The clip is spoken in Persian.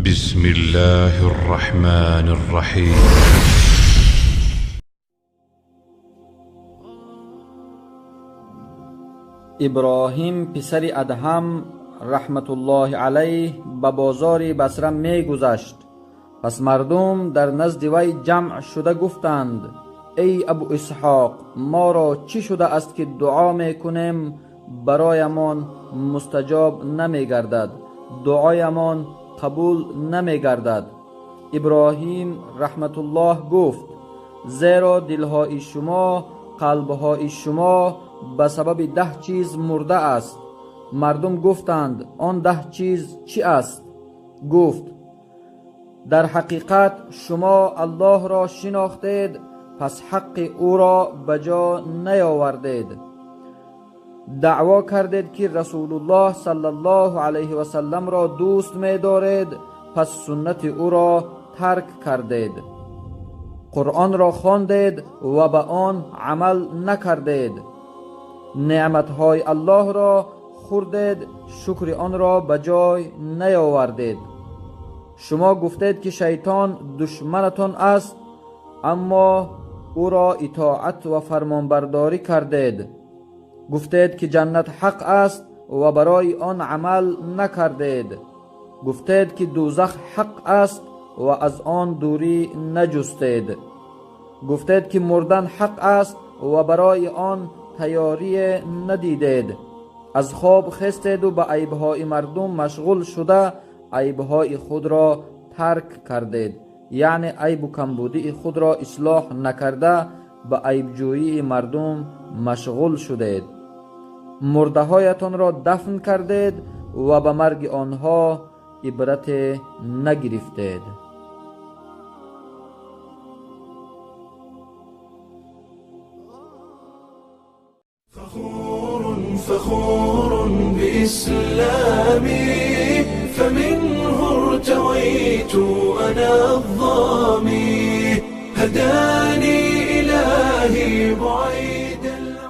بسم الله الرحمن الرحیم. ابراهیم پسر ادهم رحمت الله علیه به بازار بصره می گذشت. پس مردم در نزد وی جمع شده گفتند: ای ابو اسحاق، ما را چی شده است که دعا می کنیم برایمان مستجاب نمی گردد، دعایمان قبول نمی گردد؟ ابراهیم رحمت الله گفت: زیرا دلهای شما، قلبهای شما به سبب 10 چیز مرده است. مردم گفتند: آن 10 چیز چی است؟ گفت: در حقیقت شما الله را شناختید، پس حق او را به جا نیاوردید. دعوا کردید که رسول الله صلی الله علیه و سلم را دوست می دارید، پس سنت او را ترک کردید. قرآن را خواندید و به آن عمل نکردید. نعمتهای الله را خوردید، شکر آن را به جای نیاوردید. شما گفتید که شیطان دشمنتان است، اما او را اطاعت و فرمانبرداری کردید. گفتید که جنت حق است و برای آن عمل نکردید. گفتید که دوزخ حق است و از آن دوری نجستید. گفتید که مردن حق است و برای آن تیاری ندیدید. از خواب خستید و به عیبهای مردم مشغول شده عیبهای خود را ترک کردید، یعنی عیب و کمبودی خود را اصلاح نکرده به عیبجویی مردم مشغول شدید. مرده هایتان را دفن کردید و به مرگ آنها عبرت نگرفتید. فخور بإسلامي فمن